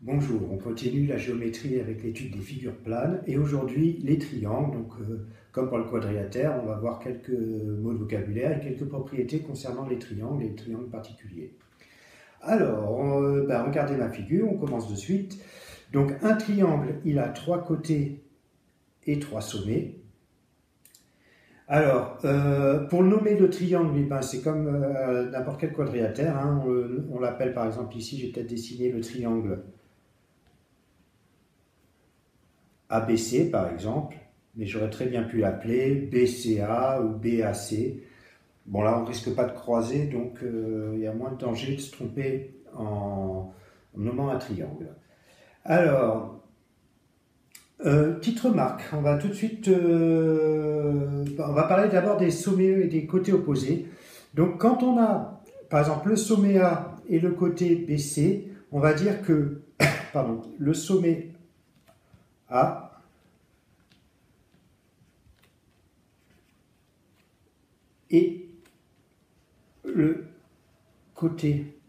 Bonjour, on continue la géométrie avec l'étude des figures planes et aujourd'hui les triangles. Donc, comme pour le quadrilatère, on va voir quelques mots de vocabulaire et quelques propriétés concernant les triangles particuliers. Alors, regardez ma figure, on commence de suite. Donc un triangle, il a 3 côtés et 3 sommets. Alors, pour nommer le triangle, c'est comme n'importe quel quadrilatère. Hein, on l'appelle par exemple ici, j'ai peut-être dessiné le triangle ABC par exemple, mais j'aurais très bien pu l'appeler BCA ou BAC. Bon là on ne risque pas de croiser, donc il y a moins de danger de se tromper en nommant un triangle. Alors, petite remarque, on va tout de suite, on va parler d'abord des sommets et des côtés opposés. Donc quand on a par exemple le sommet A et le côté BC, on va dire que le sommet A et le côté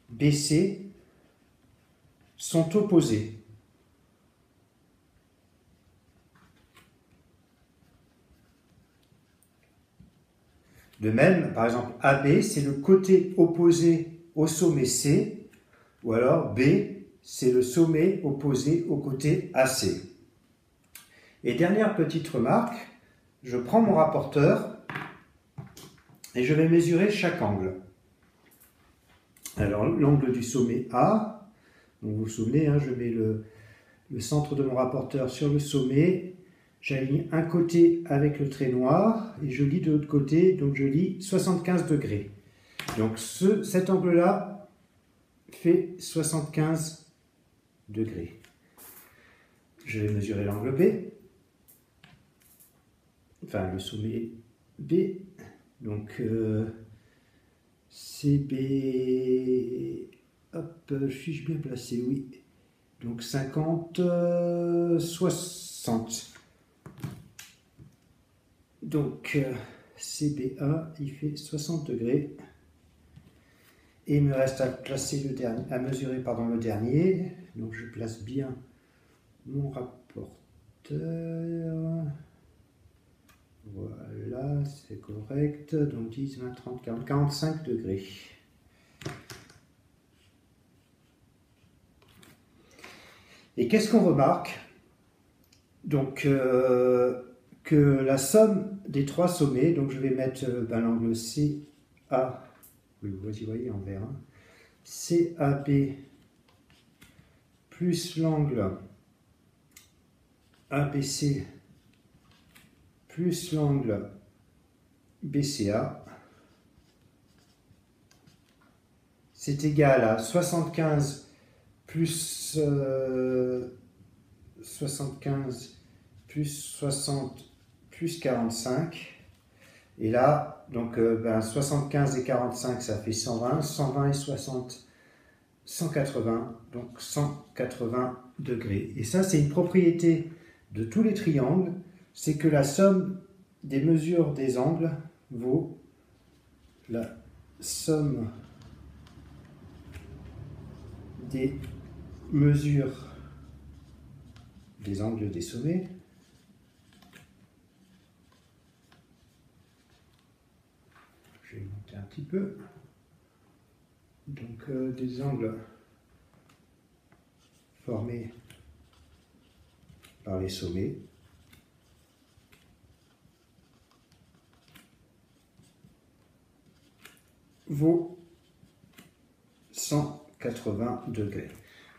BC sont opposés. De même, par exemple, AB, c'est le côté opposé au sommet C, ou alors B, c'est le sommet opposé au côté AC. Et dernière petite remarque, je prends mon rapporteur et je vais mesurer chaque angle. Alors, l'angle du sommet A, donc vous vous souvenez, hein, je mets le centre de mon rapporteur sur le sommet, j'aligne un côté avec le trait noir et je lis de l'autre côté, donc je lis 75 degrés. Donc cet angle-là fait 75 degrés. Je vais mesurer l'angle B, enfin le sommet B, donc CB, hop, suis-je bien placé? Oui. Donc 50, 60. Donc CBA, il fait 60 degrés. Et il me reste à mesurer le dernier. Donc je place bien mon rapporteur. Voilà, c'est correct. Donc 10, 20, 30, 40, 45 degrés. Et qu'est-ce qu'on remarque? Donc, que la somme des 3 sommets, donc je vais mettre l'angle CA, oui, vous voyez en vert, hein, CAB plus l'angle ABC plus l'angle BCA, c'est égal à 75 plus 75 plus 60 plus 45. Et là, donc 75 et 45, ça fait 120. 120 et 60, 180. Donc 180 degrés. Et ça, c'est une propriété de tous les triangles. C'est que la somme des mesures des angles vaut la somme des mesures des angles des sommets je vais monter un petit peu, donc des angles formés par les sommets vaut 180 degrés.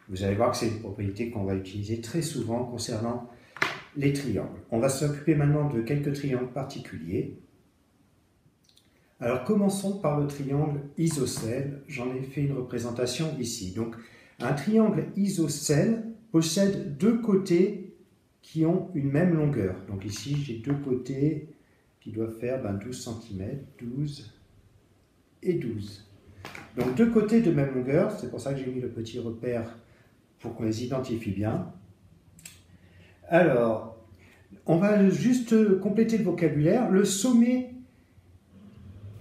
Vous allez voir que c'est une propriété qu'on va utiliser très souvent concernant les triangles. On va s'occuper maintenant de quelques triangles particuliers. Alors commençons par le triangle isocèle. J'en ai fait une représentation ici. Donc un triangle isocèle possède 2 côtés qui ont une même longueur. Donc ici j'ai 2 côtés qui doivent faire 12 cm, 12 et 12. Donc 2 côtés de même longueur, c'est pour ça que j'ai mis le petit repère pour qu'on les identifie bien. Alors, on va juste compléter le vocabulaire. Le sommet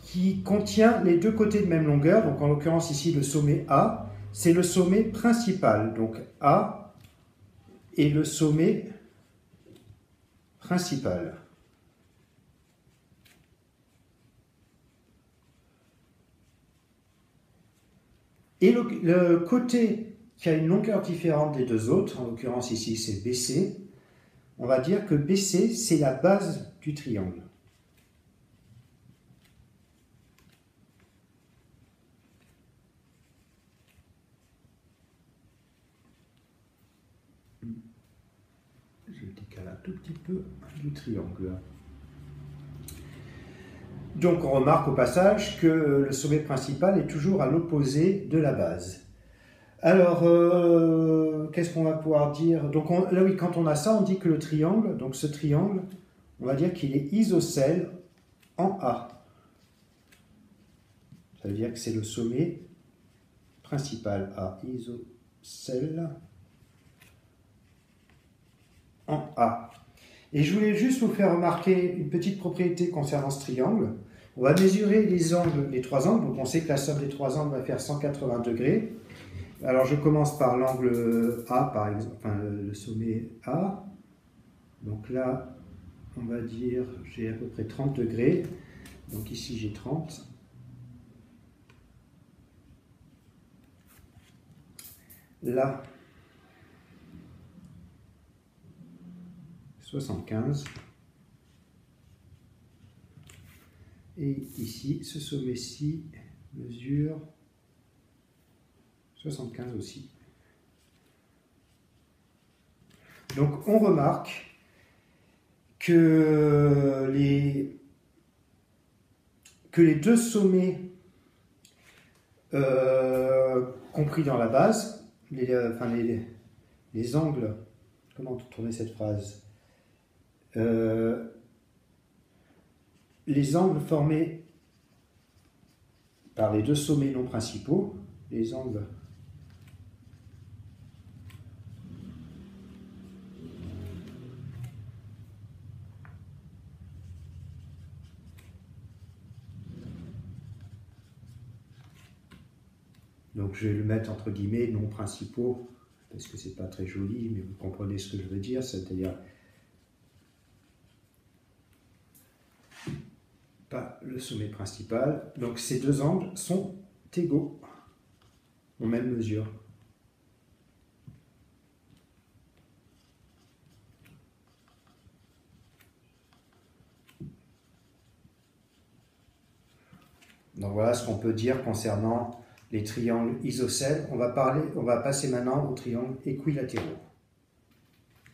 qui contient les 2 côtés de même longueur, donc en l'occurrence ici le sommet A, c'est le sommet principal. Donc A est le sommet principal. Et le côté qui a une longueur différente des deux autres, en l'occurrence ici c'est BC, on va dire que BC c'est la base du triangle. Je décale un tout petit peu du triangle. Donc on remarque au passage que le sommet principal est toujours à l'opposé de la base. Alors, qu'est-ce qu'on va pouvoir dire? Donc là oui, quand on a ça, on dit que le triangle, donc ce triangle, on va dire qu'il est isocèle en A. Ça veut dire que c'est le sommet principal A, isocèle en A. Et je voulais juste vous faire remarquer une petite propriété concernant ce triangle. On va mesurer les angles, les trois angles, donc on sait que la somme des trois angles va faire 180 degrés. Alors je commence par l'angle A, par exemple, enfin le sommet A. Donc là, on va dire, j'ai à peu près 30 degrés. Donc ici j'ai 30. Là, 75. Et ici, ce sommet-ci mesure 75 aussi. Donc on remarque que les deux sommets compris dans la base, les angles, comment tourner cette phrase, les angles formés par les deux sommets non principaux, les angles donc je vais le mettre entre guillemets non principaux parce que c'est pas très joli, mais vous comprenez ce que je veux dire, c'est-à-dire pas le sommet principal. Donc ces deux angles sont égaux en même mesure. Donc voilà ce qu'on peut dire concernant les triangles isocèles. On va passer maintenant aux triangles équilatéraux.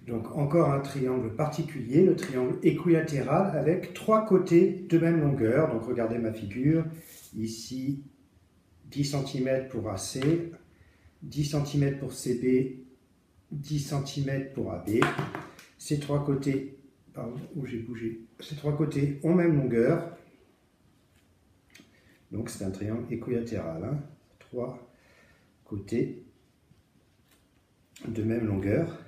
Donc encore un triangle particulier, le triangle équilatéral avec trois côtés de même longueur. Donc regardez ma figure, ici 10 cm pour AC, 10 cm pour CB, 10 cm pour AB. Ces trois côtés, pardon, où j'ai bougé, ces trois côtés ont même longueur. Donc c'est un triangle équilatéral, hein. Trois côtés de même longueur.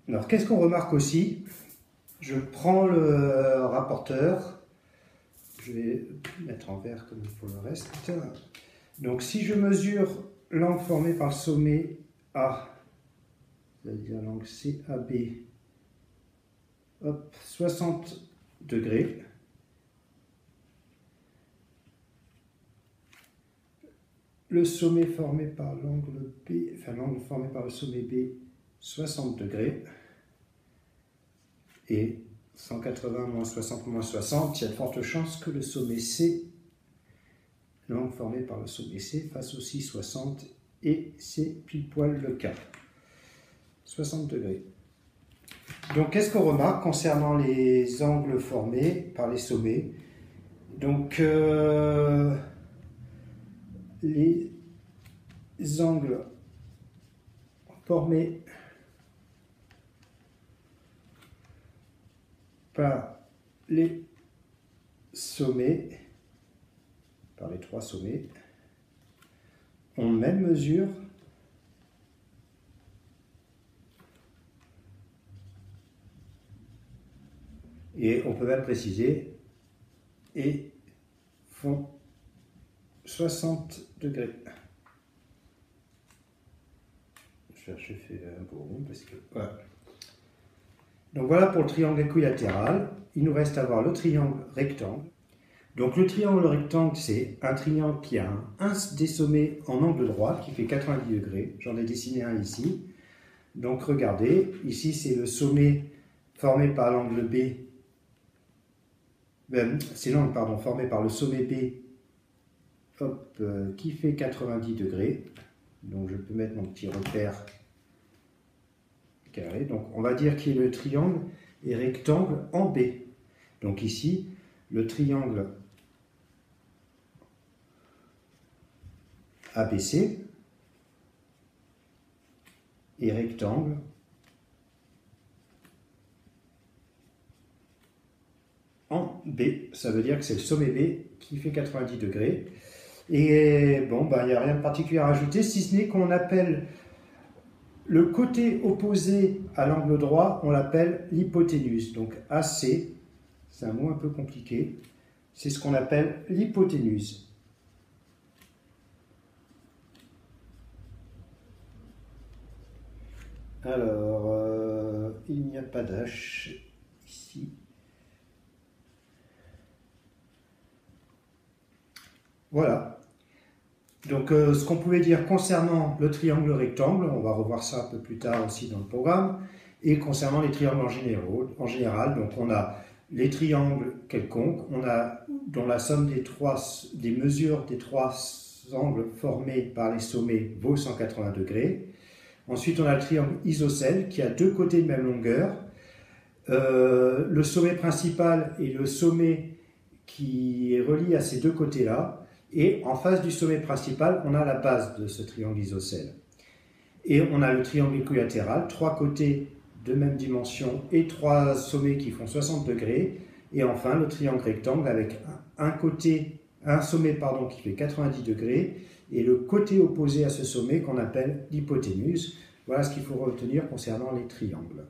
Alors qu'est-ce qu'on remarque aussi? Je prends le rapporteur, je vais mettre en vert comme pour le reste. Donc si je mesure l'angle formé par le sommet A, c'est-à-dire l'angle CAB, hop, 60 degrés. Le sommet formé par l'angle B, enfin l'angle formé par le sommet B, 60 degrés. Et 180 moins 60 moins 60, il y a de fortes chances que le sommet C, l'angle formé par le sommet C, fasse aussi 60, et c'est pile poil le cas. 60 degrés. Donc qu'est-ce qu'on remarque concernant les angles formés par les sommets? Donc les angles formés par les sommets, par les trois sommets, ont même mesure et on peut même préciser et font 60 degrés. J'ai fait un beau rond parce que voilà. Donc voilà pour le triangle équilatéral. Il nous reste à voir le triangle rectangle. Donc le triangle rectangle, c'est un triangle qui a un des sommets en angle droit qui fait 90 degrés. J'en ai dessiné un ici. Donc regardez, ici c'est le sommet formé par l'angle B. C'est l'angle, pardon, formé par le sommet B qui fait 90 degrés. Donc je peux mettre mon petit repère carré. Donc on va dire que le triangle est rectangle en B. Donc ici, le triangle ABC est rectangle en B. Ça veut dire que c'est le sommet B qui fait 90 degrés. Et bon, il n'y a rien de particulier à rajouter, si ce n'est qu'on appelle le côté opposé à l'angle droit, on l'appelle l'hypoténuse. Donc AC, c'est un mot un peu compliqué, c'est ce qu'on appelle l'hypoténuse. Alors, il n'y a pas d'H ici. Voilà. Donc, ce qu'on pouvait dire concernant le triangle rectangle, on va revoir ça un peu plus tard aussi dans le programme, et concernant les triangles en général, donc on a les triangles quelconques, on a dont la somme des mesures des trois angles formés par les sommets vaut 180 degrés. Ensuite, on a le triangle isocèle qui a deux côtés de même longueur. Le sommet principal et le sommet qui est relié à ces deux côtés-là. Et en face du sommet principal, on a la base de ce triangle isocèle. Et on a le triangle équilatéral, trois côtés de même dimension et trois sommets qui font 60 degrés. Et enfin, le triangle rectangle avec un sommet qui fait 90 degrés et le côté opposé à ce sommet qu'on appelle l'hypoténuse. Voilà ce qu'il faut retenir concernant les triangles.